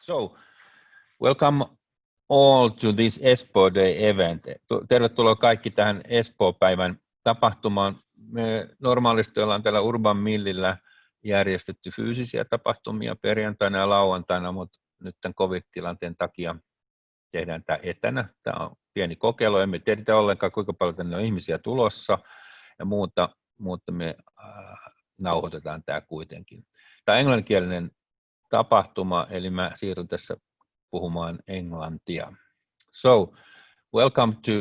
So, welcome all to this Espoo Day event. Tervetuloa kaikki tähän Espoo-päivän tapahtumaan. Me normaalisti ollaan täällä Urban Millillä järjestetty fyysisiä tapahtumia perjantaina ja lauantaina, mutta nyt tämän COVID-tilanteen takia tehdään tämä etänä. Tämä on pieni kokeilu, emme tiedä ollenkaan kuinka paljon tänne on ihmisiä tulossa ja mutta me nauhoitetaan tämä kuitenkin. Tämä on englanninkielinen tapahtuma, eli mä siirryn tässä puhumaan englantia. So, welcome to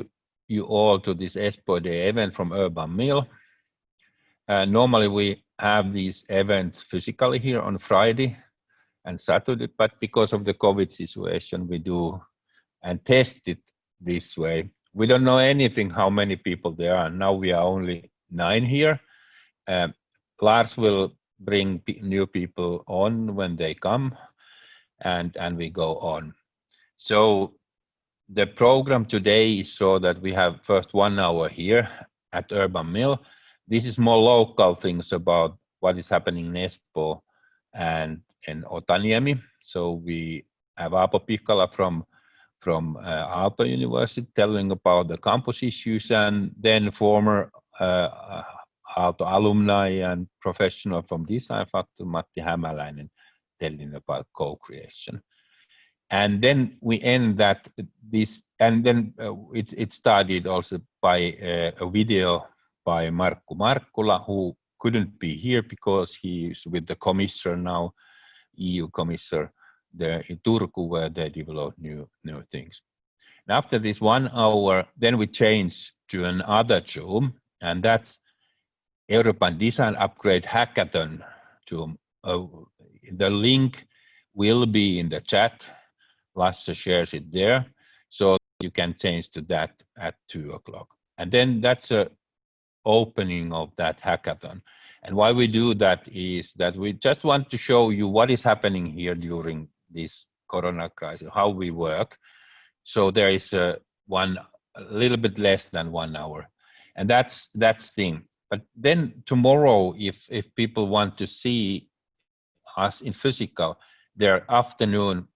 you all to this Espoo Day event from Urban Mill. Normally we have these events physically here on Friday and Saturday, but because of the COVID situation we do and test it this way. We don't know anything how many people there are. Now we are only 9 here. Lars will bring new people on when they come and we go on. So the program today is so that we have first 1 hour here at Urban Mill. This is more local things about what is happening in Espoo and in Otaniemi. So we have Aapo Pihkala from Aalto University telling about the campus issues, and then former Aalto alumni and professional from Design Factory, Matti Hämäläinen, telling about co-creation. And then we end that and then it started also by a video by Markkula, who couldn't be here because he is with the commissioner now, EU commissioner there in Turku, where they develop new things. And after this 1 hour, then we change to another Zoom, and that's European Design Upgrade Hackathon Zoom. The link will be in the chat. Lasse shares it there, so you can change to that at 2 o'clock. And then that's a opening of that hackathon. And why we do that is that we just want to show you what is happening here during this corona crisis, how we work. So there is a little bit less than 1 hour, and that's thing. But then tomorrow, if people want to see us in physical, their afternoon,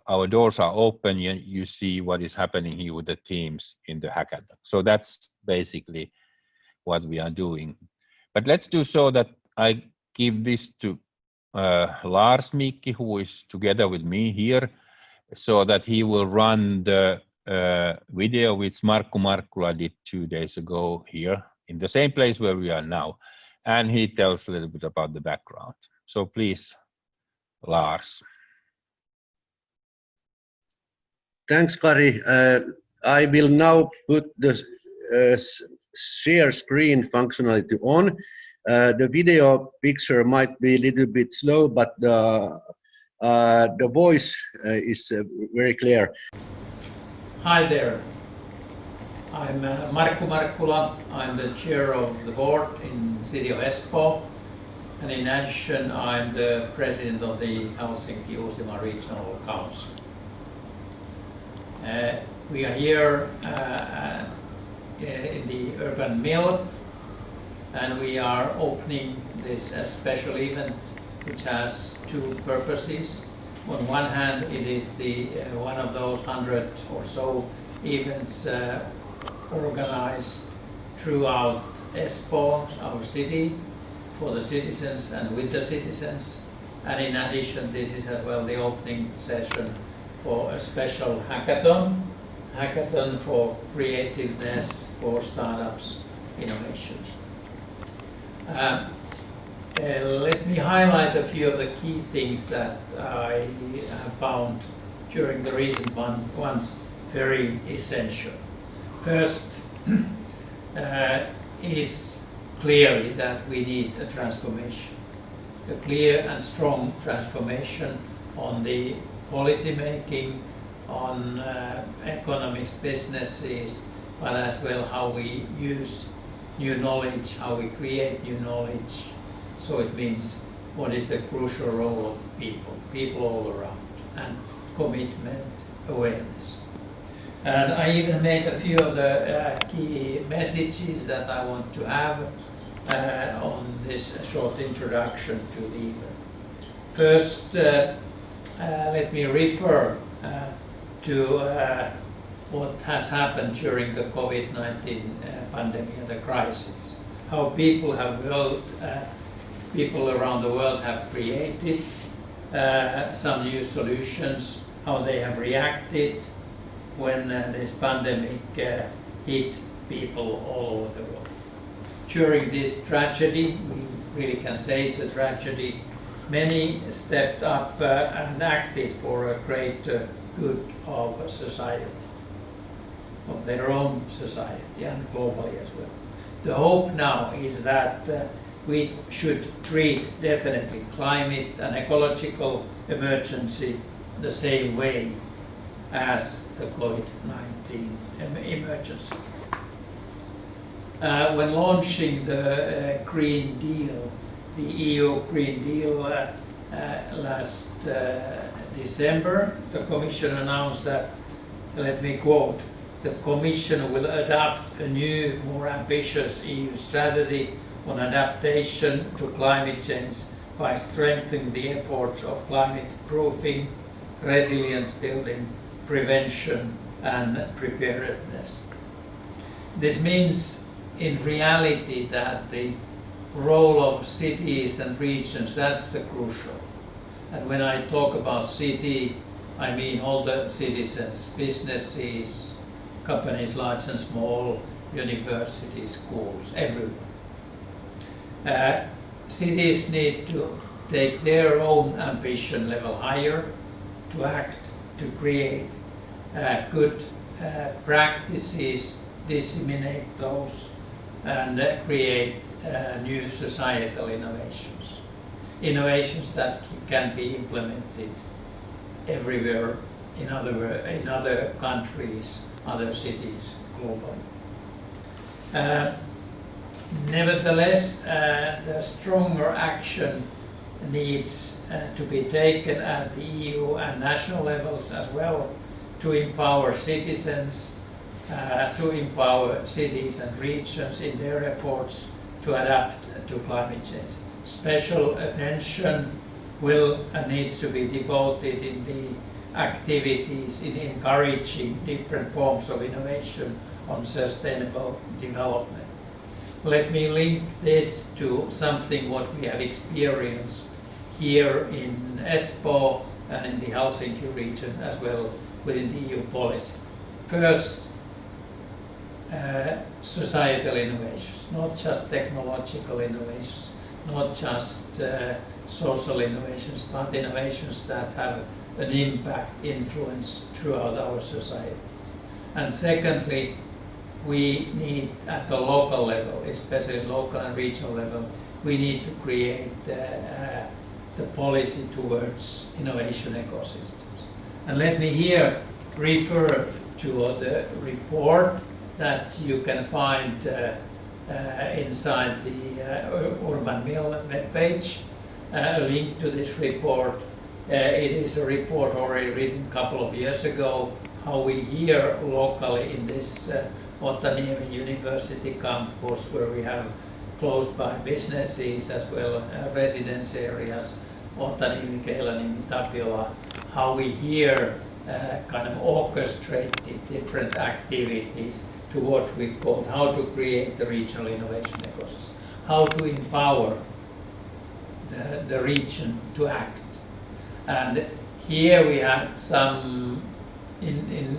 our doors are open. You see what is happening here with the teams in the hackathon. So that's basically what we are doing. But let's do so that I give this to Lars Mikki, who is together with me here, so that he will run the video which Markkula did 2 days ago here in the same place where we are now. And he tells a little bit about the background. So please, Lars. Thanks, Kari. I will now put the share screen functionality on. The video picture might be a little bit slow, but the voice is very clear. Hi there. I'm Markkula. I'm the chair of the board in the city of Espoo. And in addition, I'm the president of the Helsinki-Uusimaa Regional Council. We are here in the Urban Mill, and we are opening this special event which has 2 purposes. On one hand, it is one of those 100 or so events organized throughout Espoo, our city, for the citizens and with the citizens. And in addition, this is as well the opening session for a special hackathon for creativeness, for startups, innovations. Let me highlight a few of the key things that I have found during the recent months very essential. First is clearly that we need a transformation, a clear and strong transformation on the policy making, on economics, businesses, but as well how we use new knowledge, how we create new knowledge. So it means what is the crucial role of people all around, and commitment, awareness. And I even made a few of the key messages that I want to have on this short introduction to the event. First, let me refer to what has happened during the COVID-19 pandemic and the crisis. How people around the world have created some new solutions, how they have reacted when this pandemic hit people all over the world. During this tragedy, we really can say it's a tragedy, many stepped up and acted for a greater good of society, of their own society and globally as well. The hope now is that we should treat definitely climate and ecological emergency the same way as the COVID-19 emergency. When launching the Green Deal, the EU Green Deal last December, the Commission announced that, let me quote, the Commission will adopt a new, more ambitious EU strategy on adaptation to climate change by strengthening the efforts of climate proofing, resilience building, prevention and preparedness. This means in reality that the role of cities and regions, that's the crucial. And when I talk about city, I mean all the citizens, businesses, companies large and small, universities, schools, everyone. Cities need to take their own ambition level higher to act, to create good practices, disseminate those, and create new societal innovations. Innovations that can be implemented everywhere in other countries, other cities globally. Nevertheless, the stronger action needs to be taken at the EU and national levels as well to empower citizens, to empower cities and regions in their efforts to adapt to climate change. Special attention will and needs to be devoted in the activities in encouraging different forms of innovation on sustainable development. Let me link this to something what we have experienced here in Espoo and in the Helsinki region as well within the EU policy. First, societal innovations, not just technological innovations, not just social innovations, but innovations that have an impact, influence throughout our societies. And secondly, we need at the local level, especially local and regional level, we need to create the policy towards innovation ecosystems. And let me here refer to the report that you can find inside the Urban Mill webpage, a link to this report. It is a report already written a couple of years ago, how we here locally in this Otaniemi University campus, where we have close by businesses as well as residence areas, Otaniemi, Mikkelä, Tapiola, how we here kind of orchestrated different activities to what we call how to create the regional innovation ecosystem, how to empower the region to act. And here we had some in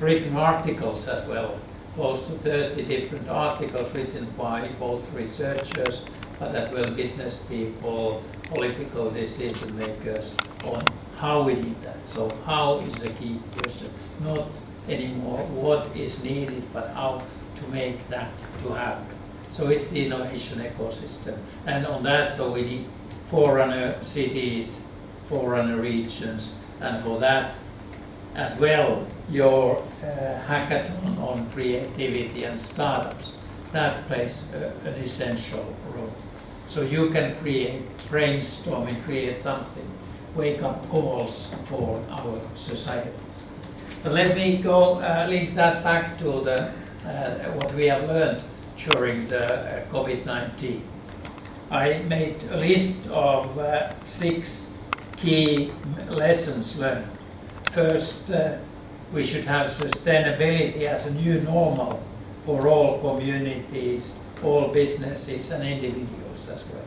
written articles as well, close to 30 different articles written by both researchers but as well business people, political decision makers on how we did that. So how is the key question, not anymore what is needed, but how to make that to happen. So it's the innovation ecosystem, and on that, so we need forerunner cities, forerunner regions, and for that as well, your hackathon on creativity and startups, that plays an essential role. So you can create, brainstorm and create something, wake up calls for our societies. But let me go link that back to the what we have learned during the COVID-19. I made a list of 6 key lessons learned. First, we should have sustainability as a new normal for all communities, all businesses and individuals as well.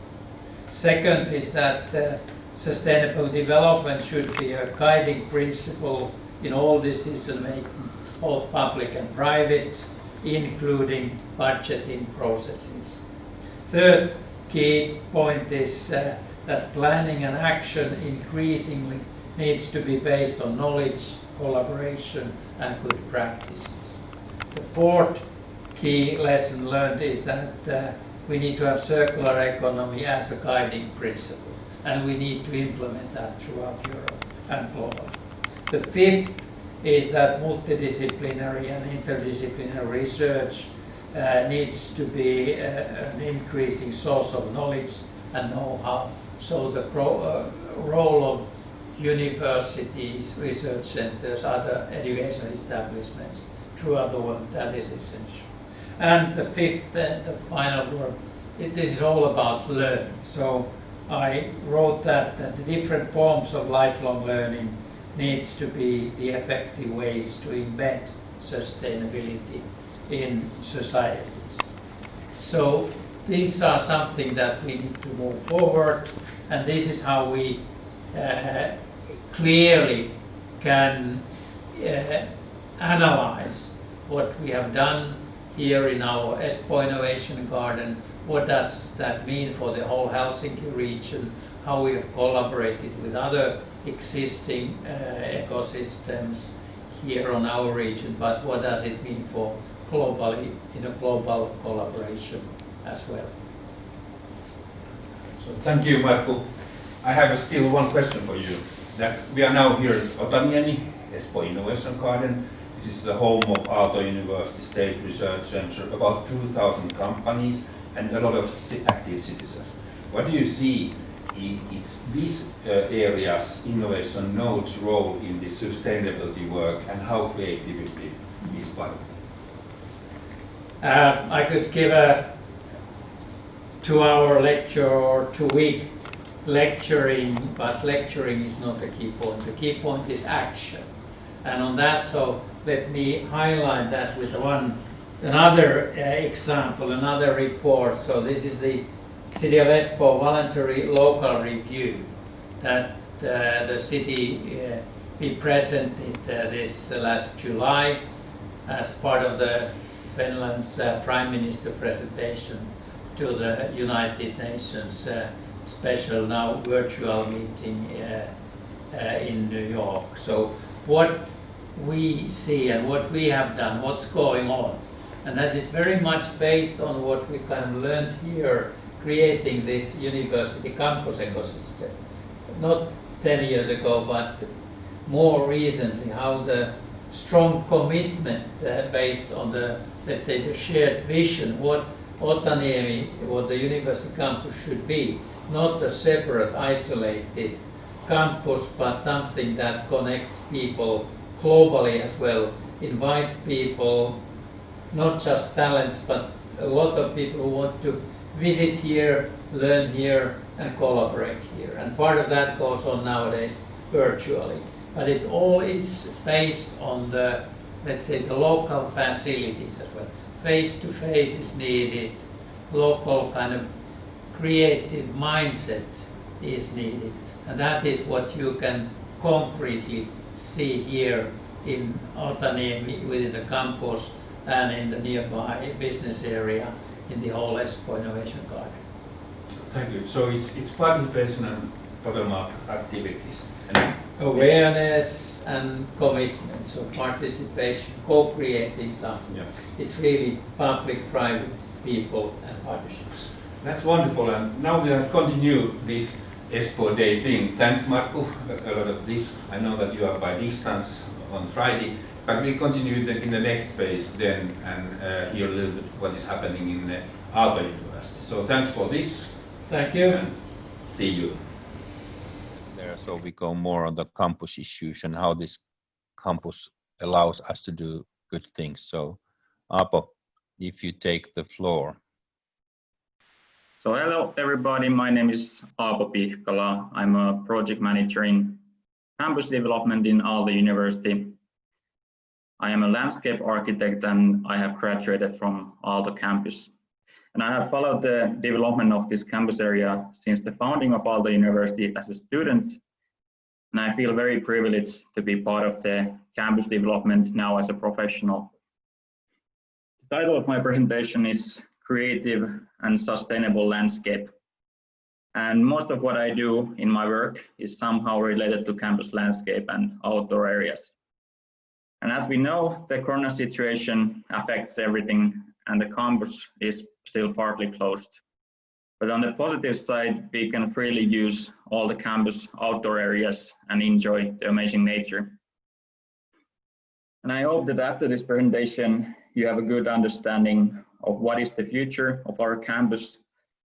Second is that sustainable development should be a guiding principle in all decision making, both public and private, including budgeting processes. Third key point is that planning and action increasingly needs to be based on knowledge, collaboration and good practices. The fourth key lesson learned is that we need to have circular economy as a guiding principle, and we need to implement that throughout Europe and globally. The fifth is that multidisciplinary and interdisciplinary research needs to be an increasing source of knowledge and know-how. So the role of universities, research centers, other educational establishments throughout the world, that is essential. And the fifth, the final word, this is all about learning. So I wrote that the different forms of lifelong learning needs to be the effective ways to embed sustainability in societies. So these are something that we need to move forward, and this is how we clearly can analyze what we have done here in our Espoo Innovation Garden. What does that mean for the whole Helsinki region? How we have collaborated with other existing ecosystems here on our region, but what does it mean for globally, in a global collaboration as well? So thank you, Markku. I have still one question for you. That we are now here at Otaniemi, Espoo Innovation Garden. This is the home of Aalto University State Research Center, about 2,000 companies and a lot of active citizens. What do you see these areas, innovation nodes role in this sustainability work, and how creativity is part of it? I could give a 2-hour lecture or 2-week lecturing, but lecturing is not the key point. The key point is action. And on that, so let me highlight that with another example, another report. So this is the City of Espoo voluntary local review that the city we presented this last July as part of the Finland's Prime Minister presentation to the United Nations special now virtual meeting in New York. So what we see and what we have done, what's going on, and that is very much based on what we kind of learned here creating this university campus ecosystem. Not 10 years ago, but more recently, how the strong commitment based on the, let's say, the shared vision, what Otaniemi, what the university campus should be, not a separate, isolated campus, but something that connects people globally as well, invites people, not just talents, but a lot of people who want to visit here, learn here, and collaborate here. And part of that goes on nowadays virtually. But it all is based on the, let's say, the local facilities as well. Face-to-face is needed, local kind of creative mindset is needed. And that is what you can concretely see here in Otaniemi within the campus and in the nearby business area in the whole Espoo Innovation Garden. Thank you. So it's participation and bottom-up activities. And awareness and commitment, so participation, co-creating something. Yeah. It's really public, private, people and partnerships. That's wonderful, and now we will continue this Espoo Day thing. Thanks, Markku, a lot of this. I know that you are by distance on Friday, but we continue in the next phase then and hear a little bit what is happening in Aalto University. So thanks for this. Thank you. And see you. There, so we go more on the campus issues and how this campus allows us to do good things. So Aapo, if you take the floor. So hello everybody, my name is Aapo Pihkala. I'm a project manager in campus development in Aalto University. I am a landscape architect and I have graduated from Aalto campus. And I have followed the development of this campus area since the founding of Aalto University as a student. And I feel very privileged to be part of the campus development now as a professional. The title of my presentation is Creative and Sustainable Landscape. And most of what I do in my work is somehow related to campus landscape and outdoor areas. And as we know, the corona situation affects everything and the campus is still partly closed. But on the positive side, we can freely use all the campus outdoor areas and enjoy the amazing nature. And I hope that after this presentation, you have a good understanding of what is the future of our campus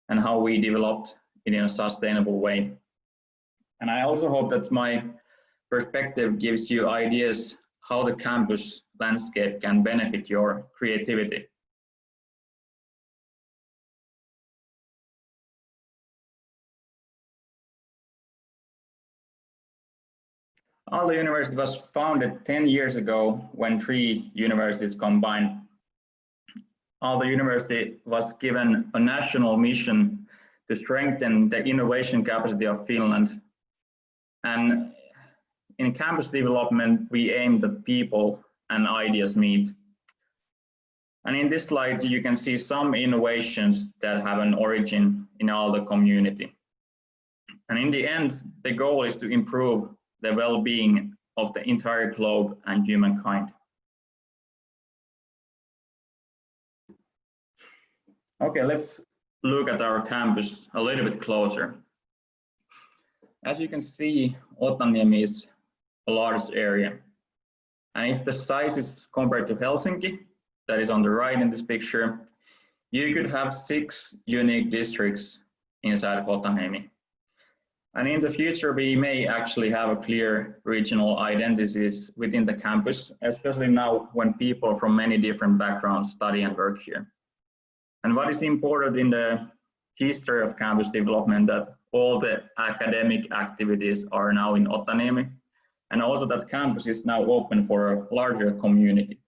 and how we developed it in a sustainable way. And I also hope that my perspective gives you ideas how the campus landscape can benefit your creativity. Aalto University was founded 10 years ago when 3 universities combined. Aalto University was given a national mission to strengthen the innovation capacity of Finland. And in campus development, we aim that people and ideas meet. And in this slide, you can see some innovations that have an origin in Aalto community. And in the end, the goal is to improve the well-being of the entire globe and humankind. Okay, let's look at our campus a little bit closer. As you can see, Otaniemi is a large area. And if the size is compared to Helsinki, that is on the right in this picture, you could have 6 unique districts inside of Otaniemi. And in the future, we may actually have a clear regional identities within the campus, especially now when people from many different backgrounds study and work here. And what is important in the history of campus development that all the academic activities are now in Otaniemi, and also that campus is now open for a larger community.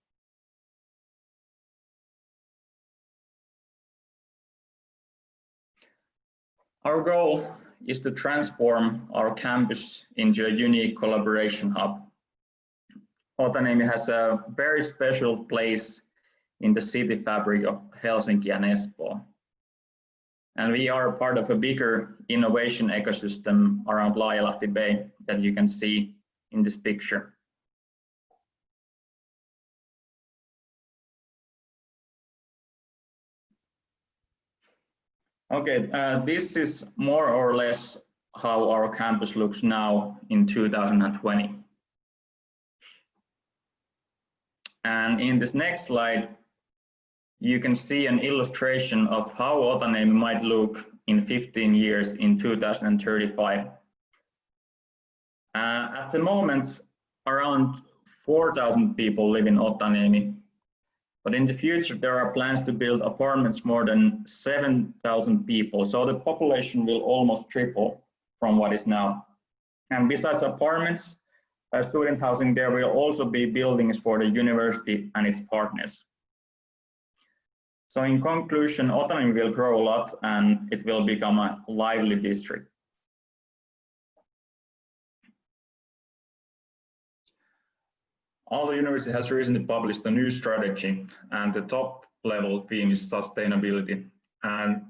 Our goal is to transform our campus into a unique collaboration hub. Otaniemi has a very special place in the city fabric of Helsinki and Espoo. And we are part of a bigger innovation ecosystem around Laajalahti Bay that you can see in this picture. Okay, this is more or less how our campus looks now in 2020. And in this next slide, you can see an illustration of how Otaniemi might look in 15 years in 2035. At the moment, around 4,000 people live in Otaniemi. But in the future, there are plans to build apartments more than 7,000 people. So the population will almost triple from what is now. And besides apartments, student housing, there will also be buildings for the university and its partners. So in conclusion, Otaniemi will grow a lot and it will become a lively district. Aalto University has recently published a new strategy, and the top level theme is sustainability. And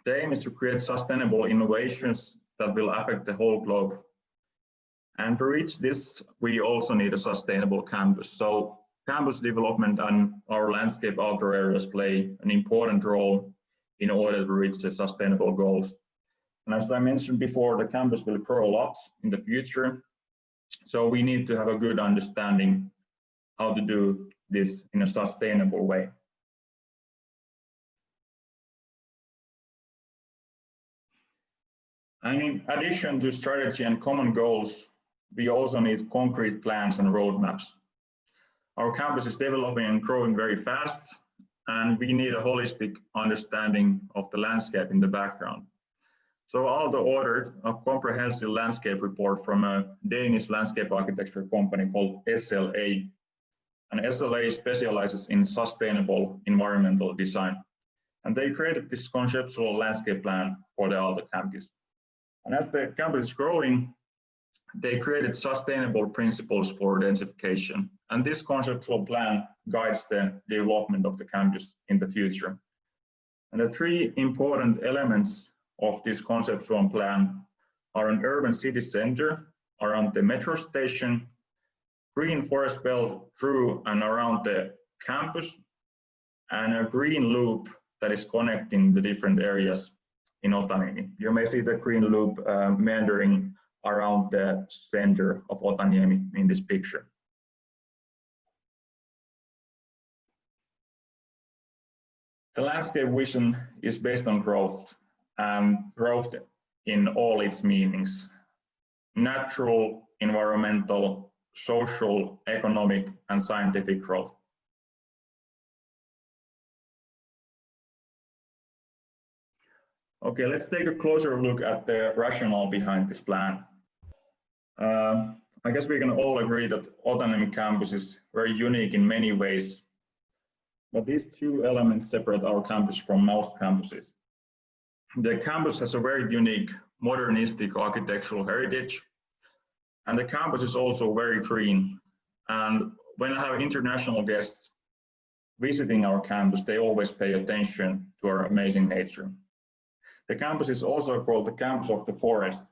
the aim is to create sustainable innovations that will affect the whole globe. And to reach this, we also need a sustainable campus. So campus development and our landscape outdoor areas play an important role in order to reach the sustainable goals. And as I mentioned before, the campus will grow a lot in the future. So we need to have a good understanding how to do this in a sustainable way. And in addition to strategy and common goals, we also need concrete plans and roadmaps. Our campus is developing and growing very fast, and we need a holistic understanding of the landscape in the background. So Aalto ordered a comprehensive landscape report from a Danish landscape architecture company called SLA. And SLA specializes in sustainable environmental design. And they created this conceptual landscape plan for the Aalto campus. And as the campus is growing, they created sustainable principles for densification. And this conceptual plan guides the development of the campus in the future. And the three important elements of this conceptual plan are an urban city center around the metro station, green forest belt through and around the campus, and a green loop that is connecting the different areas in Otaniemi. You may see the green loop meandering around the center of Otaniemi in this picture. The landscape vision is based on growth, growth in all its meanings: natural, environmental, social, economic, and scientific growth. Okay, let's take a closer look at the rationale behind this plan. I guess we can all agree that Otaniemi campus is very unique in many ways, but these two elements separate our campus from most campuses. The campus has a very unique modernistic architectural heritage, and the campus is also very green. And when I have international guests visiting our campus, they always pay attention to our amazing nature. The campus is also called the campus of the forest,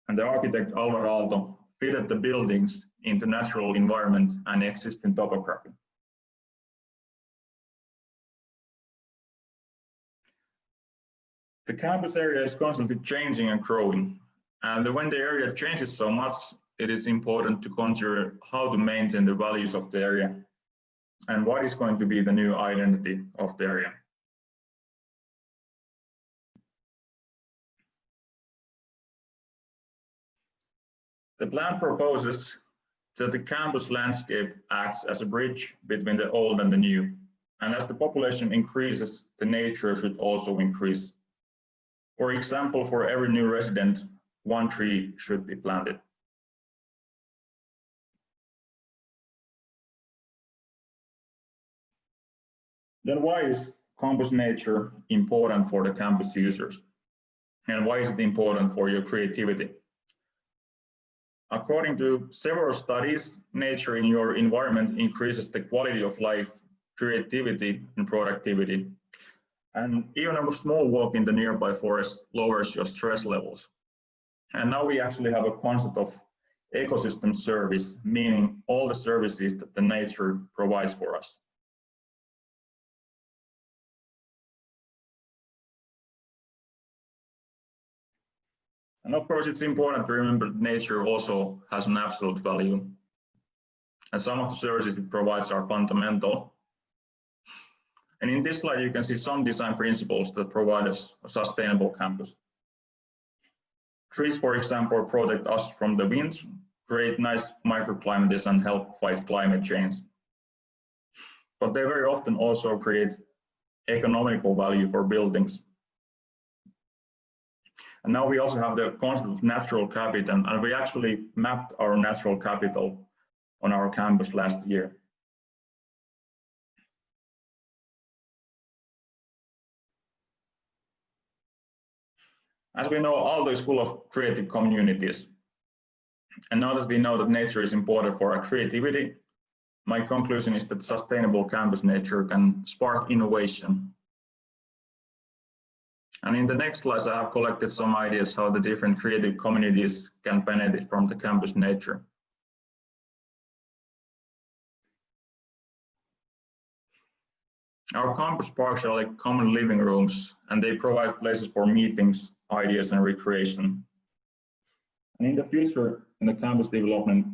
and the architect Aalto fitted the buildings into natural environment and existing topography. The campus area is constantly changing and growing, and when the area changes so much, it is important to consider how to maintain the values of the area and what is going to be the new identity of the area. The plan proposes that the campus landscape acts as a bridge between the old and the new, and as the population increases, the nature should also increase. For example, for every new resident, 1 tree should be planted. Then why is campus nature important for the campus users? And why is it important for your creativity? According to several studies, nature in your environment increases the quality of life, creativity, and productivity. And even a small walk in the nearby forest lowers your stress levels. And now we actually have a concept of ecosystem service, meaning all the services that the nature provides for us. And of course, it's important to remember that nature also has an absolute value. And some of the services it provides are fundamental. And in this slide, you can see some design principles that provide us a sustainable campus. Trees, for example, protect us from the winds, create nice microclimates, and help fight climate change. But they very often also create economical value for buildings. And now we also have the concept of natural capital, and we actually mapped our natural capital on our campus last year. As we know, Aalto is full of creative communities. And now that we know that nature is important for our creativity, my conclusion is that sustainable campus nature can spark innovation. And in the next slides, I have collected some ideas how the different creative communities can benefit from the campus nature. Our campus parks are like common living rooms, and they provide places for meetings, ideas, and recreation. And in the future, in the campus development,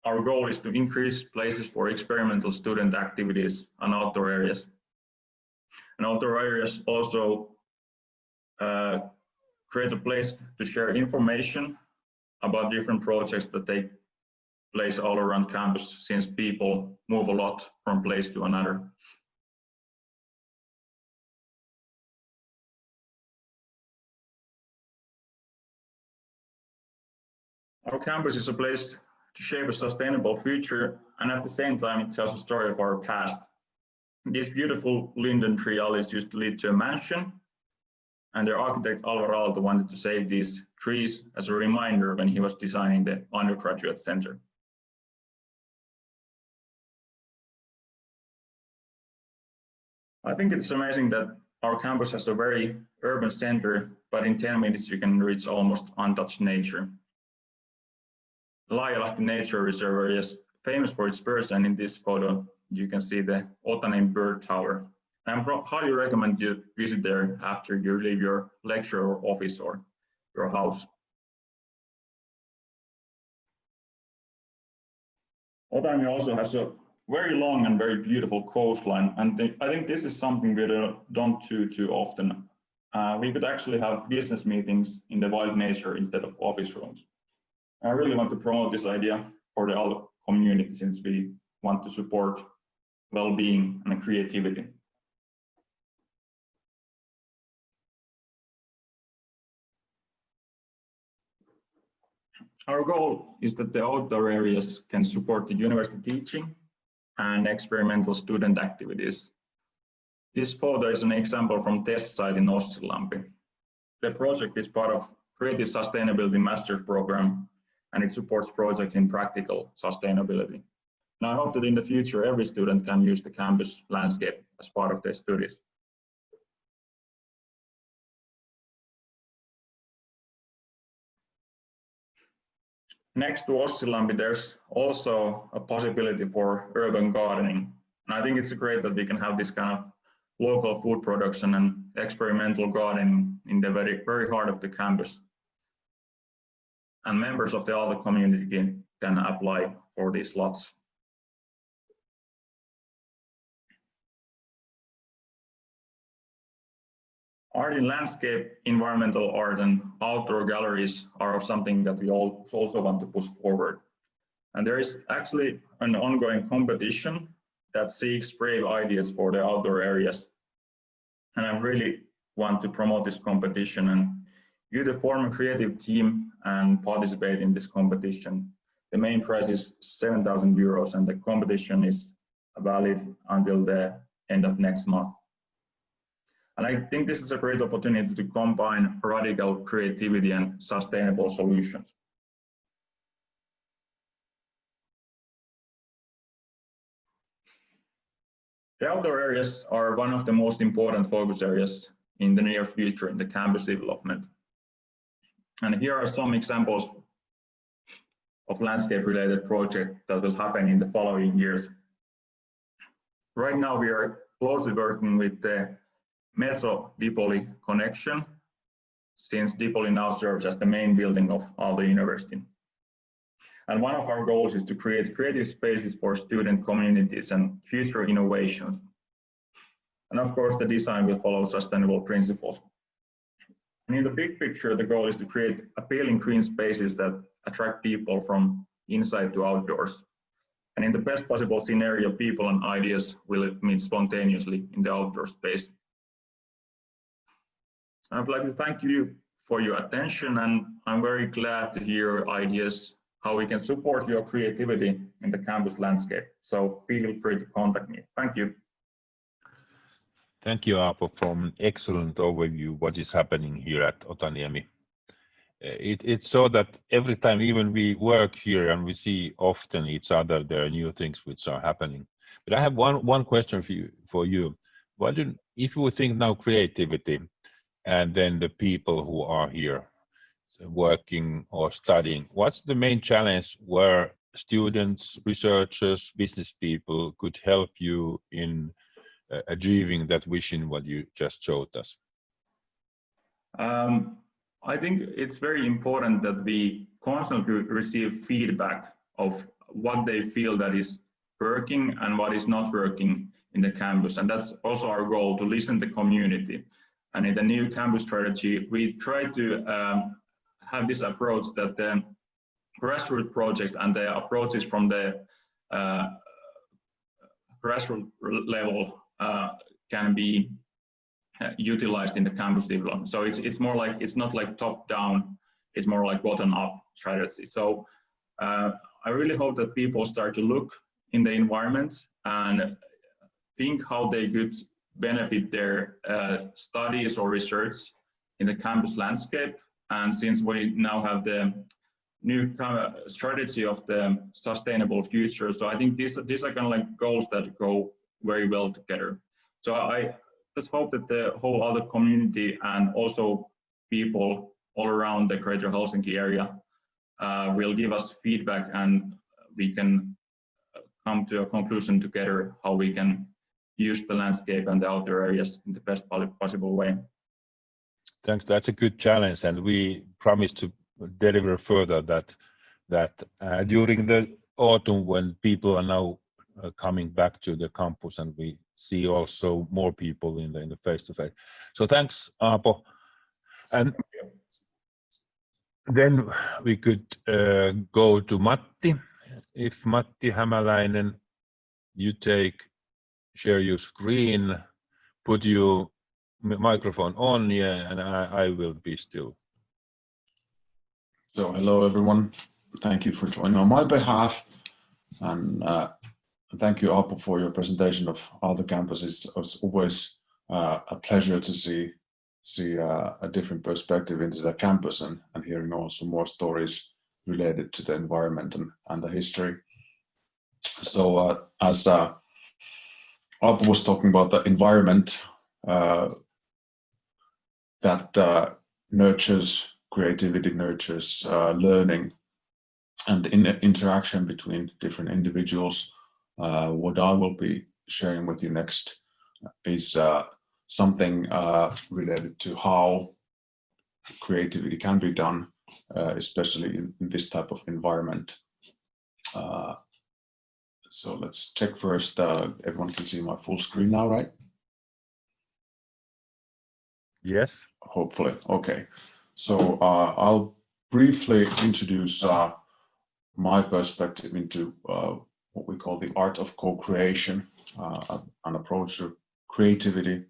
our goal is to increase places for experimental student activities and outdoor areas. And outdoor areas also create a place to share information about different projects that take place all around campus, since people move a lot from place to another. Our campus is a place to shape a sustainable future, and at the same time it tells a story of our past. These beautiful linden tree alleys used to lead to a mansion, and their architect Aalto wanted to save these trees as a reminder when he was designing the undergraduate center. I think it's amazing that our campus has a very urban center, but in 10 minutes you can reach almost untouched nature. Laajalahti Nature Reserve is famous for its birds, and in this photo you can see the Otaniemi bird tower. I highly recommend you visit there after you leave your lecture or office or your house. Otaniemi also has a very long and very beautiful coastline, and I think this is something we don't do too often. We could actually have business meetings in the wild nature instead of office rooms. I really want to promote this idea for the Aalto community, since we want to support well-being and creativity. Our goal is that the outdoor areas can support the university teaching and experimental student activities. This photo is an example from test site in Ossilampi. The project is part of Creative Sustainability Master's Program, and it supports projects in practical sustainability. And I hope that in the future every student can use the campus landscape as part of their studies. Next to Ossilampi, there's also a possibility for urban gardening. And I think it's great that we can have this kind of local food production and experimental gardening in the very heart of the campus. And members of the Aalto community can apply for these lots. Art in landscape, environmental art, and outdoor galleries are something that we also want to push forward. And there is actually an ongoing competition that seeks brave ideas for the outdoor areas. And I really want to promote this competition, and you to form a creative team and participate in this competition. The main prize is 7,000 euros, and the competition is valid until the end of next month. And I think this is a great opportunity to combine radical creativity and sustainable solutions. The outdoor areas are one of the most important focus areas in the near future in the campus development. And here are some examples of landscape-related projects that will happen in the following years. Right now, we are closely working with the Metro Dipoli connection, since Dipoli now serves as the main building of Aalto University. And one of our goals is to create creative spaces for student communities and future innovations. And of course, the design will follow sustainable principles. And in the big picture, the goal is to create appealing green spaces that attract people from inside to outdoors. And in the best possible scenario, people and ideas will meet spontaneously in the outdoor space. I would like to thank you for your attention, and I'm very glad to hear ideas how we can support your creativity in the campus landscape. So feel free to contact me. Thank you. Thank you, Aapo, for an excellent overview what is happening here at Otaniemi. It's so that every time, even we work here and we see often each other, there are new things which are happening. But I have one question for you. If you think now creativity, and then the people who are here working or studying, what's the main challenge where students, researchers, business people could help you in achieving that vision what you just showed us? I think it's very important that we constantly receive feedback of what they feel that is working and what is not working in the campus. And that's also our goal, to listen to the community. And in the new campus strategy, we try to have this approach that the grassroots project and the approaches from the grassroots level can be utilized in the campus development. So it's more like, it's not like top down, it's more like bottom-up strategy. So I really hope that people start to look in the environment and think how they could benefit their studies or research in the campus landscape. And since we now have the new strategy of the sustainable future, so I think these are kind of like goals that go very well together. So I just hope that the whole other community and also people all around the greater Helsinki area will give us feedback, and we can come to a conclusion together how we can use the landscape and the outdoor areas in the best possible way. Thanks. That's a good challenge, and we promise to deliver further that during the autumn, when people are now coming back to the campus, and we see also more people in the face-to-face. So thanks, Aapo. And then we could go to Matti. If Matti Hämäläinen, you share your screen, put your microphone on, yeah, and I will be still. So hello everyone, thank you for joining on my behalf, and thank you Aapo for your presentation of Aalto campus. It's always a pleasure to see a different perspective into the campus and hearing also more stories related to the environment and the history. So as Aapo was talking about the environment that nurtures creativity, nurtures learning and interaction between different individuals. What I will be sharing with you next is something related to how creativity can be done, especially in this type of environment. So let's check first. Everyone can see my full screen now, right? Yes. Hopefully. Okay. So I'll briefly introduce my perspective into what we call the art of co-creation, an approach to creativity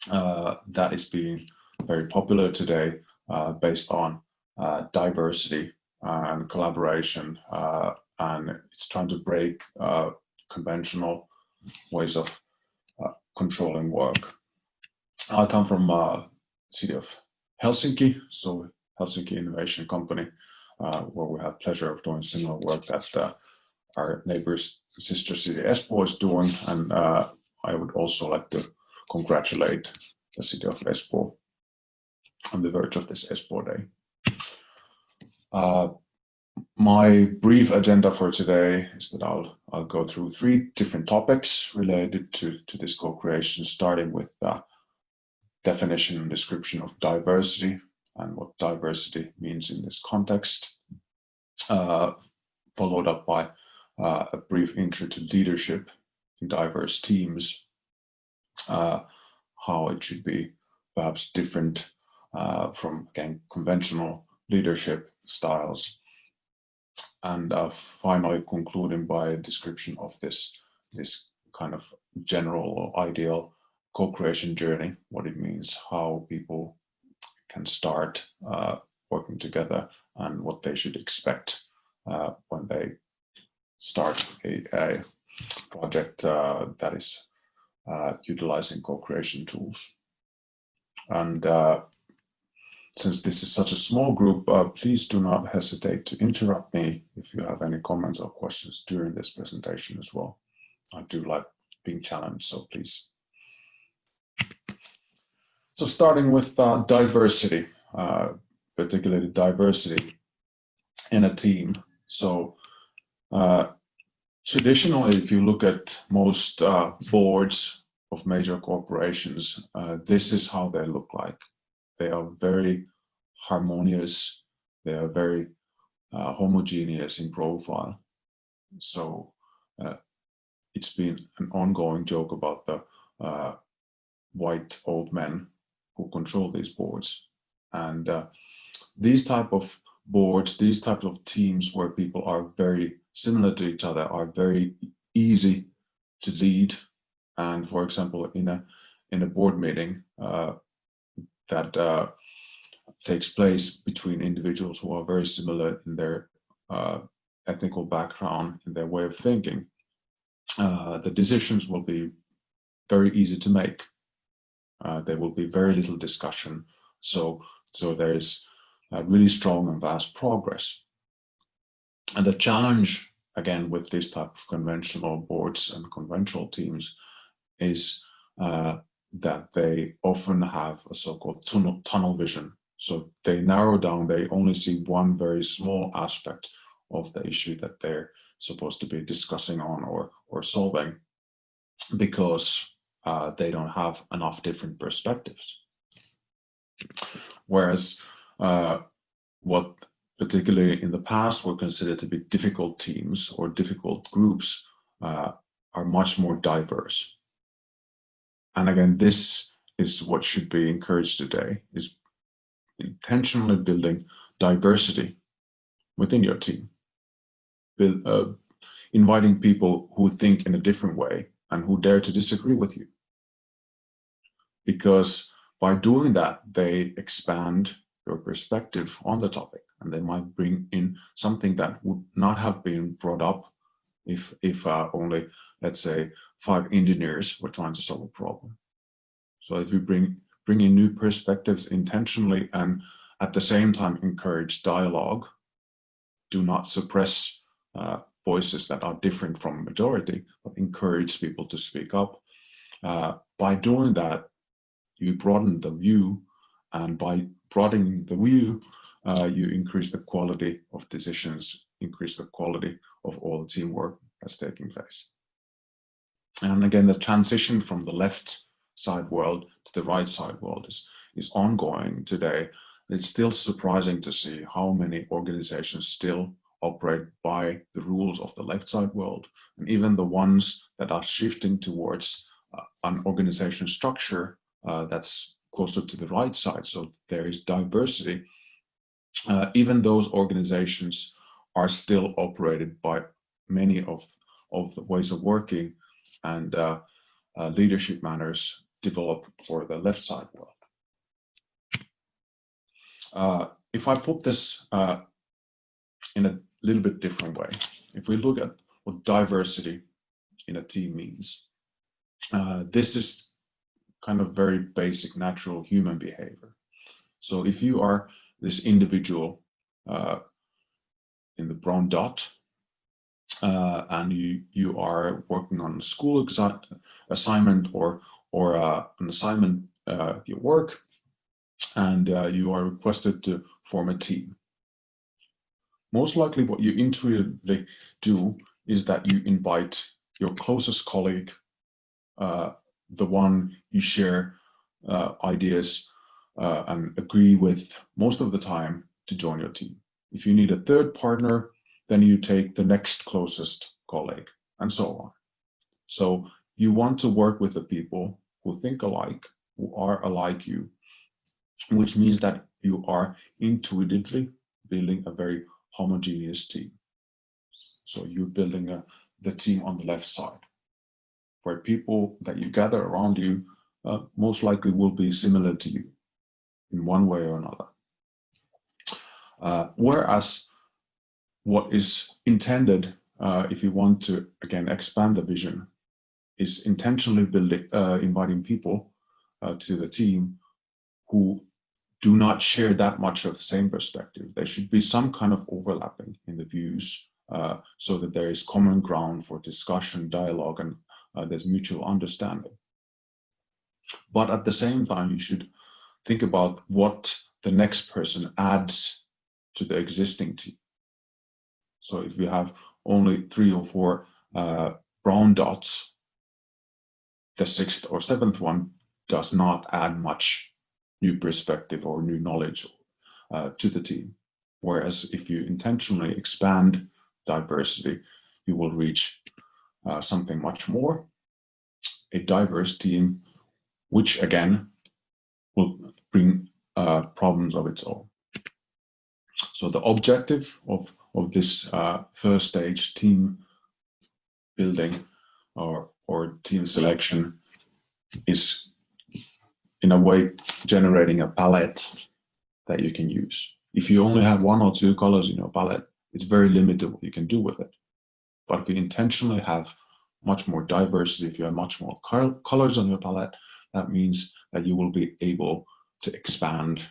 that is being very popular today, based on diversity and collaboration, and it's trying to break conventional ways of controlling work. I come from city of Helsinki, so Helsinki Innovation Company, where we have pleasure of doing similar work that our neighbor's sister city Espoo is doing, and I would also like to congratulate the city of Espoo on the verge of this Espoo Day. My brief agenda for today is that I'll go through 3 different topics related to this co-creation, starting with definition and description of diversity and what diversity means in this context, followed up by a brief intro to leadership in diverse teams, how it should be perhaps different from, again, conventional leadership styles, and finally concluding by a description of this kind of general or ideal co-creation journey, what it means, how people can start working together, and what they should expect when they start a project that is utilizing co-creation tools. And since this is such a small group, please do not hesitate to interrupt me if you have any comments or questions during this presentation as well. I do like being challenged, so please. So starting with diversity, particularly diversity in a team. So traditionally, if you look at most boards of major corporations, this is how they look like. They are very harmonious. They are very homogeneous in profile. So it's been an ongoing joke about the white old men who control these boards. And these type of boards, these types of teams where people are very similar to each other are very easy to lead. And for example, in a board meeting, that takes place between individuals who are very similar in their ethnical background, in their way of thinking, the decisions will be very easy to make. There will be very little discussion, so there is really strong and vast progress. And the challenge, again, with this type of conventional boards and conventional teams is that they often have a so-called tunnel vision. So they narrow down, they only see one very small aspect of the issue that they're supposed to be discussing on or solving, because they don't have enough different perspectives. Whereas what particularly in the past were considered to be difficult teams or difficult groups are much more diverse. And again, this is what should be encouraged today, is intentionally building diversity within your team. Inviting people who think in a different way and who dare to disagree with you. Because by doing that, they expand your perspective on the topic, and they might bring in something that would not have been brought up if only, let's say, 5 engineers were trying to solve a problem. So if you bring in new perspectives intentionally and at the same time encourage dialogue, do not suppress voices that are different from a majority, but encourage people to speak up. By doing that, you broaden the view, and by broadening the view, you increase the quality of decisions, increase the quality of all the teamwork that's taking place. And again, the transition from the left side world to the right side world is ongoing today. It's still surprising to see how many organizations still operate by the rules of the left side world, and even the ones that are shifting towards an organization structure that's closer to the right side, so there is diversity. Even those organizations are still operated by many of the ways of working and leadership manners developed for the left side world. If I put this in a little bit different way, if we look at what diversity in a team means, this is kind of very basic natural human behavior. So if you are this individual in the brown dot, and you are working on a school assignment or an assignment at your work, and you are requested to form a team. Most likely what you intuitively do is that you invite your closest colleague, the one you share ideas and agree with most of the time, to join your team. If you need a third partner, then you take the next closest colleague, and so on. So you want to work with the people who think alike, who are alike you, which means that you are intuitively building a very homogeneous team. So you're building the team on the left side, where people that you gather around you most likely will be similar to you in one way or another. Whereas what is intended, if you want to, again, expand the vision, is intentionally inviting people to the team who do not share that much of the same perspective. There should be some kind of overlapping in the views so that there is common ground for discussion, dialogue, and there's mutual understanding. But at the same time, you should think about what the next person adds to the existing team. So if you have only 3 or 4 brown dots, the 6th or 7th one does not add much new perspective or new knowledge to the team. Whereas if you intentionally expand diversity, you will reach something much more, a diverse team, which again will bring problems of its own. So the objective of this first stage team building or team selection is, in a way, generating a palette that you can use. If you only have 1 or 2 colors in your palette, it's very limited what you can do with it. But if you intentionally have much more diversity, if you have much more colors on your palette, that means that you will be able to expand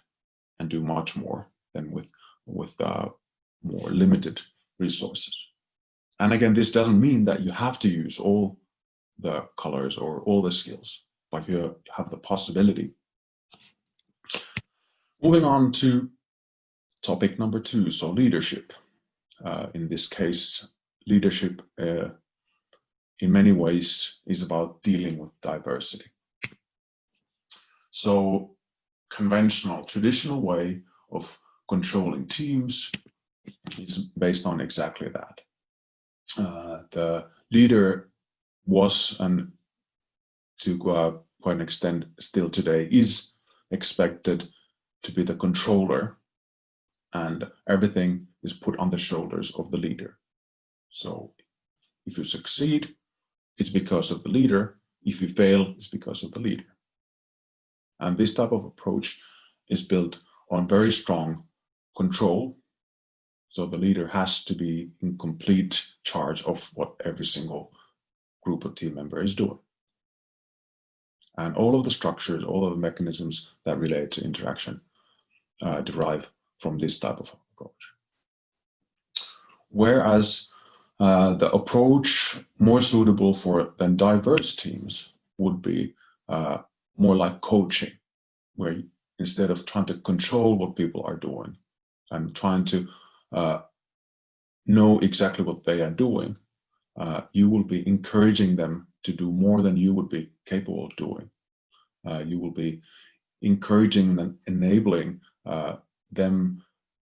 and do much more than with more limited resources. And again, this doesn't mean that you have to use all the colors or all the skills, but you have the possibility. Moving on to topic number 2, so leadership. In this case, leadership in many ways is about dealing with diversity. So conventional, traditional way of controlling teams is based on exactly that. The leader was, and to quite an extent still today, is expected to be the controller, and everything is put on the shoulders of the leader. So if you succeed, it's because of the leader. If you fail, it's because of the leader. And this type of approach is built on very strong control. So the leader has to be in complete charge of what every single group of team member is doing. And all of the structures, all of the mechanisms that relate to interaction derive from this type of approach. Whereas the approach more suitable for then diverse teams would be more like coaching, where instead of trying to control what people are doing and trying to know exactly what they are doing, you will be encouraging them to do more than you would be capable of doing. You will be encouraging and enabling them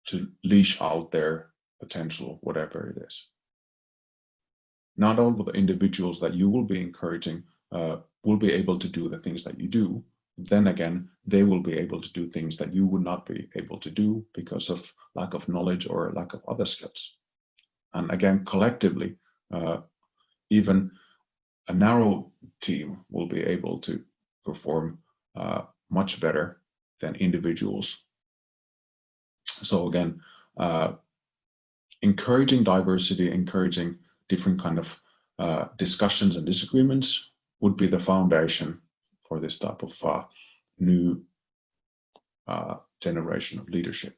to leash out their potential, whatever it is. Not all of the individuals that you will be encouraging will be able to do the things that you do. Then again, they will be able to do things that you would not be able to do because of lack of knowledge or lack of other skills. And again, collectively, even a narrow team will be able to perform much better than individuals. So again, encouraging diversity, encouraging different kind of discussions and disagreements would be the foundation for this type of new generation of leadership.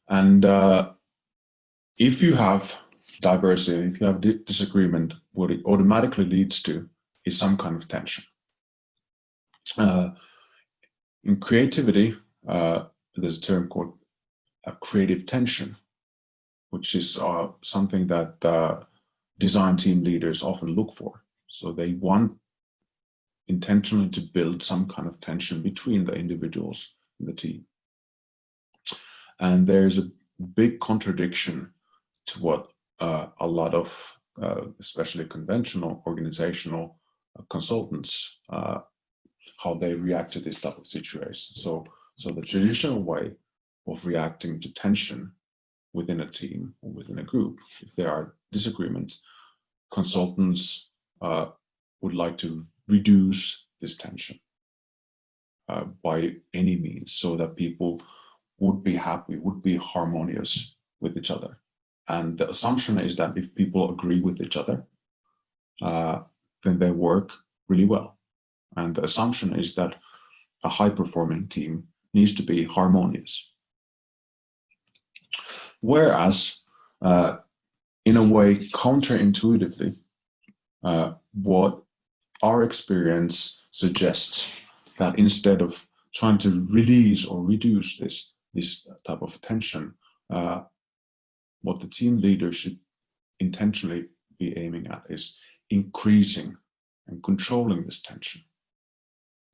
And if you have diversity, if you have disagreement, what it automatically leads to is some kind of tension. In creativity, there's a term called creative tension, which is something that design team leaders often look for. So they want intentionally to build some kind of tension between the individuals in the team. And there's a big contradiction to what a lot of, especially conventional organizational consultants, how they react to this type of situation. So the traditional way of reacting to tension within a team or within a group, if there are disagreements, consultants would like to reduce this tension by any means, so that people would be happy, would be harmonious with each other. And the assumption is that if people agree with each other, then they work really well. And the assumption is that a high-performing team needs to be harmonious. Whereas, in a way, counterintuitively, what our experience suggests that instead of trying to release or reduce this type of tension, what the team leader should intentionally be aiming at is increasing and controlling this tension.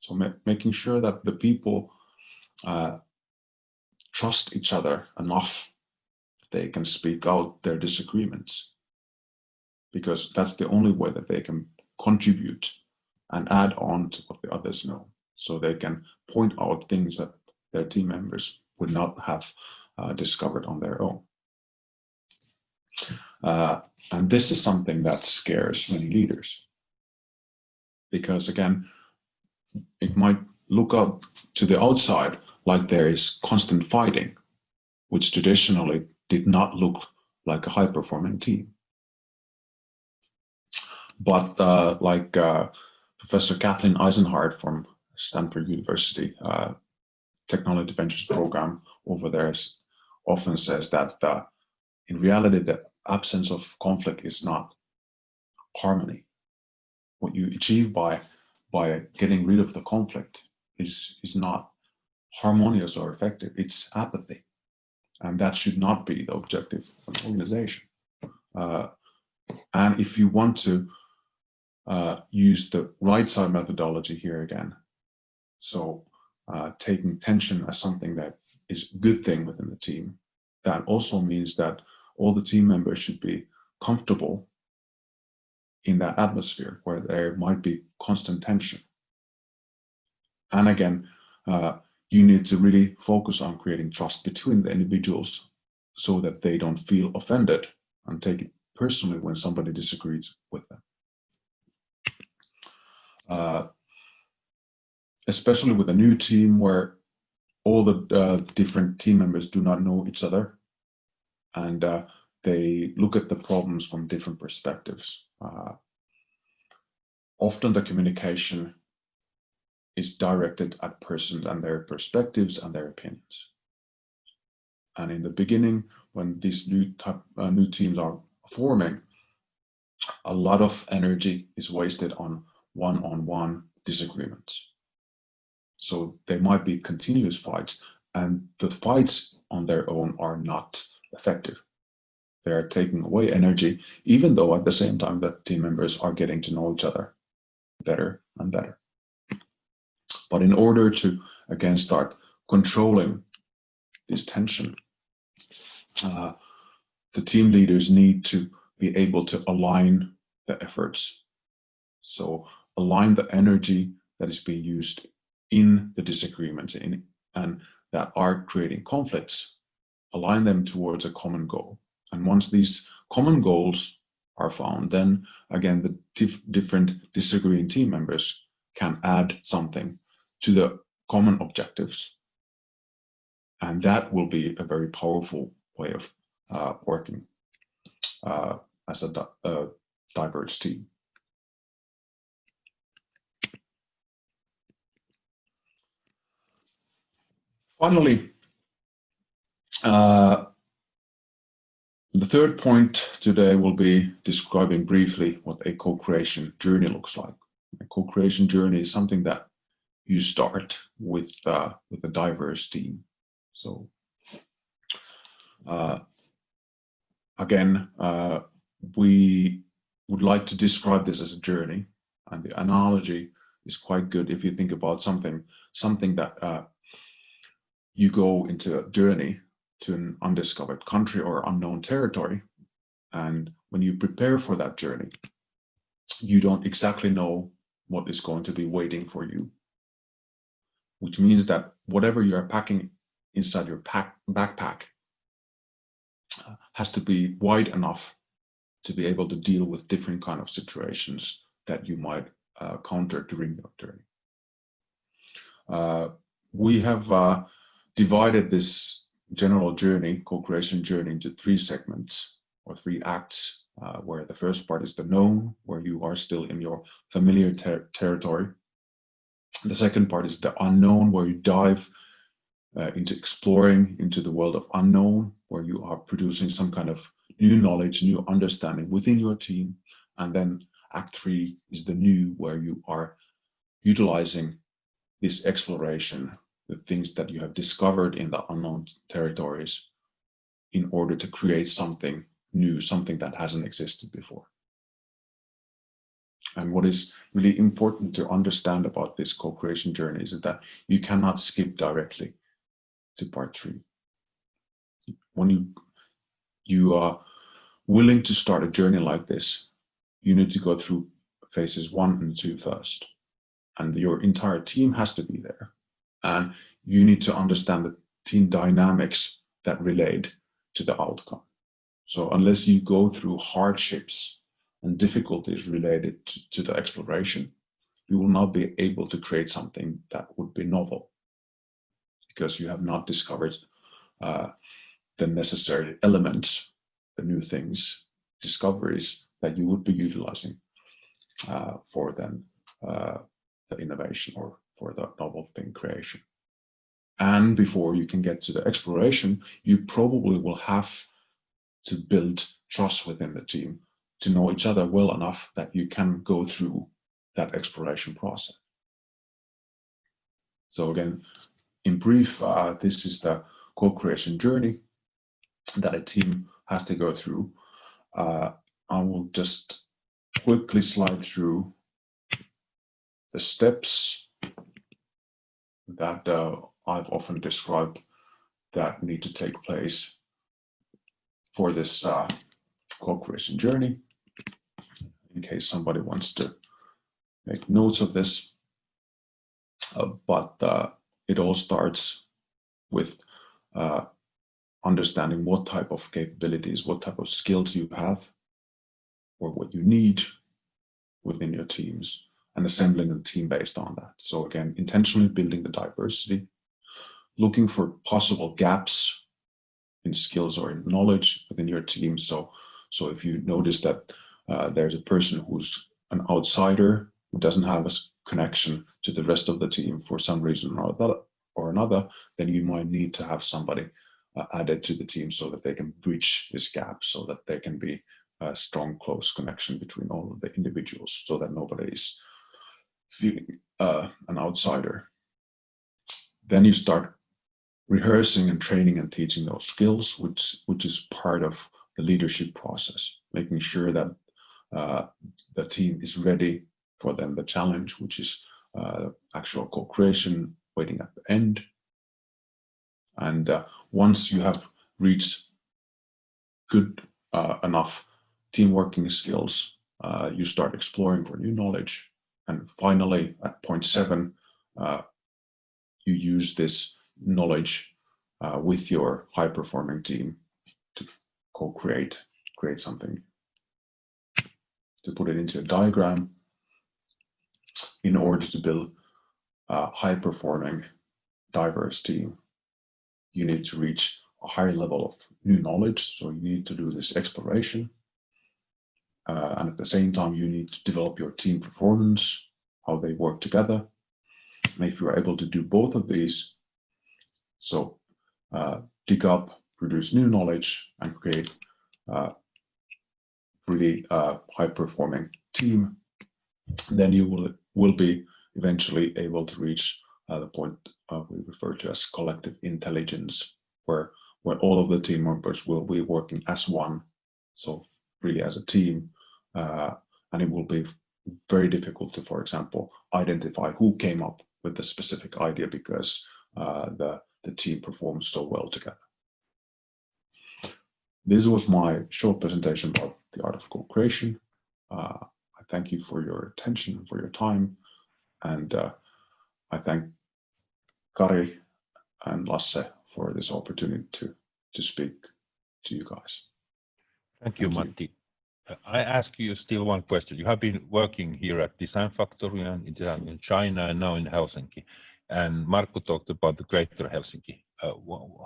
So making sure that the people trust each other enough that they can speak out their disagreements, because that's the only way that they can contribute and add on to what the others know. So they can point out things that their team members would not have discovered on their own. And this is something that scares many leaders, because again, it might look out to the outside like there is constant fighting, which traditionally did not look like a high-performing team. But like Professor Kathleen Eisenhardt from Stanford University Technology Ventures program over there often says that in reality, the absence of conflict is not harmony. What you achieve by getting rid of the conflict is not harmonious or effective. It's apathy, and that should not be the objective of an organization. And if you want to use the right side methodology here again, so taking tension as something that is a good thing within the team, that also means that all the team members should be comfortable in that atmosphere where there might be constant tension. And again, you need to really focus on creating trust between the individuals so that they don't feel offended and take it personally when somebody disagrees with them. Especially with a new team where all the different team members do not know each other, and they look at the problems from different perspectives. Often the communication is directed at persons and their perspectives and their opinions. And in the beginning, when these new teams are forming, a lot of energy is wasted on one-on-one disagreements. So there might be continuous fights, and the fights on their own are not effective. They are taking away energy, even though at the same time the team members are getting to know each other better and better. But in order to, again, start controlling this tension, the team leaders need to be able to align the efforts. So align the energy that is being used in the disagreements and that are creating conflicts, align them towards a common goal. And once these common goals are found, then again, the different disagreeing team members can add something to the common objectives. And that will be a very powerful way of working as a diverse team. Finally, the third point today will be describing briefly what a co-creation journey looks like. A co-creation journey is something that you start with a diverse team. So again, we would like to describe this as a journey, and the analogy is quite good if you think about something that you go into a journey to an undiscovered country or unknown territory, and when you prepare for that journey, you don't exactly know what is going to be waiting for you, which means that whatever you are packing inside your backpack has to be wide enough to be able to deal with different kind of situations that you might counter during your journey. We have divided this general journey, co-creation journey, into three segments or three acts, where the first part is the known, where you are still in your familiar territory. The second part is the unknown, where you dive into exploring into the world of unknown, where you are producing some kind of new knowledge, new understanding within your team. And then act 3 is the new, where you are utilizing this exploration, the things that you have discovered in the unknown territories, in order to create something new, something that hasn't existed before. And what is really important to understand about this co-creation journey is that you cannot skip directly to part 3. When you are willing to start a journey like this, you need to go through phases 1 and 2 first. And your entire team has to be there. And you need to understand the team dynamics that relate to the outcome. So unless you go through hardships and difficulties related to the exploration, you will not be able to create something that would be novel, because you have not discovered the necessary elements, the new things, discoveries that you would be utilizing for then the innovation or for the novel thing creation. And before you can get to the exploration, you probably will have to build trust within the team to know each other well enough that you can go through that exploration process. So again, in brief, this is the co-creation journey that a team has to go through. I will just quickly slide through the steps that I've often described that need to take place for this co-creation journey, in case somebody wants to make notes of this. But it all starts with understanding what type of capabilities, what type of skills you have, or what you need within your teams, and assembling a team based on that. So again, intentionally building the diversity, looking for possible gaps in skills or in knowledge within your team. So if you notice that there's a person who's an outsider who doesn't have a connection to the rest of the team for some reason or another, then you might need to have somebody added to the team so that they can bridge this gap, so that there can be a strong, close connection between all of the individuals, so that nobody is feeling an outsider. Then you start rehearsing and training and teaching those skills, which is part of the leadership process, making sure that the team is ready for then the challenge, which is actual co-creation waiting at the end. And once you have reached good enough team working skills, you start exploring for new knowledge. And finally, at point 7, you use this knowledge with your high-performing team to co-create, create something. To put it into a diagram, in order to build a high-performing, diverse team, you need to reach a higher level of new knowledge. So you need to do this exploration. And at the same time, you need to develop your team performance, how they work together. And if you're able to do both of these, so dig up, produce new knowledge, and create really high-performing team, then you will be eventually able to reach the point we refer to as collective intelligence, where all of the team members will be working as one, so really as a team, and it will be very difficult to, for example, identify who came up with the specific idea, because the team performs so well together. This was my short presentation about the art of co-creation. I thank you for your attention, for your time, and I thank Kari and Lasse for this opportunity to speak to you guys. Thank you, Matti. I ask you still one question. You have been working here at Design Factory and in China and now in Helsinki. And Markku talked about the Greater Helsinki.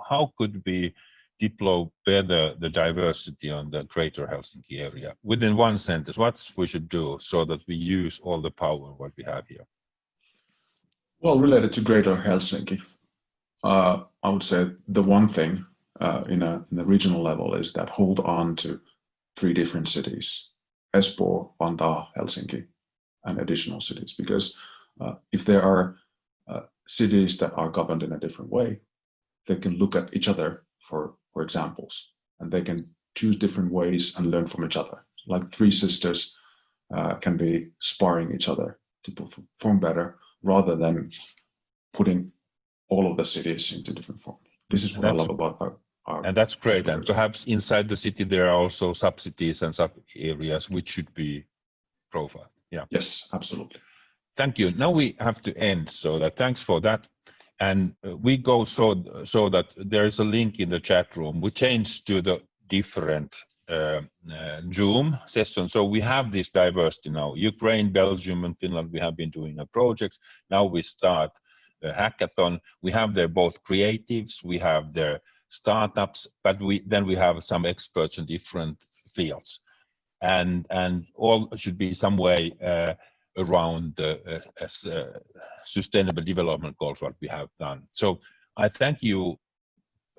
How could we deploy better the diversity on the Greater Helsinki area? Within one sentence, what we should do so that we use all the power what we have here? Well, related to Greater Helsinki, I would say the one thing in a regional level is that hold on to 3 different cities: Espoo, Vantaa, Helsinki, and additional cities. Because if there are cities that are governed in a different way, they can look at each other for examples, and they can choose different ways and learn from each other. Like 3 sisters can be sparring each other to perform better, rather than putting all of the cities into different forms. This is what I love about our and that's great. And perhaps inside the city there are also sub-cities and sub-areas which should be profiled. Yeah. Yes, absolutely. Thank you. Now we have to end, so that thanks for that. And we go so that there is a link in the chat room. We change to the different Zoom session. So we have this diversity now. Ukraine, Belgium, and Finland, we have been doing a project. Now we start a hackathon. We have there both creatives, we have their startups, but then we have some experts in different fields, and all should be some way around the sustainable development goals what we have done. So I thank you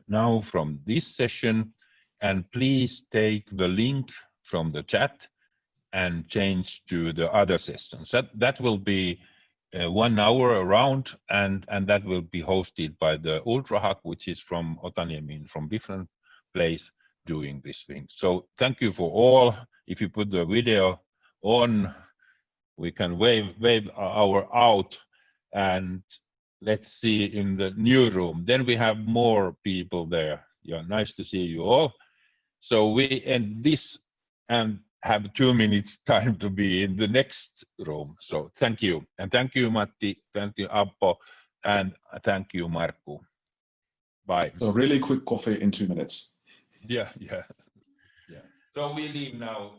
now from this session, and please take the link from the chat and change to the other sessions. That will be 1 hour around, and that will be hosted by the Ultra Hack, which is from Otaniemi, from different place doing this thing. So thank you for all. If you put the video on, we can wave our out, and let's see in the new room. Then we have more people there. Yeah, nice to see you all. So we end this and have 2 minutes time to be in the next room. So thank you. And thank you, Matti. Thank you, Aapo. And thank you, Markku. Bye. So really quick coffee in 2 minutes. Yeah. So we leave now.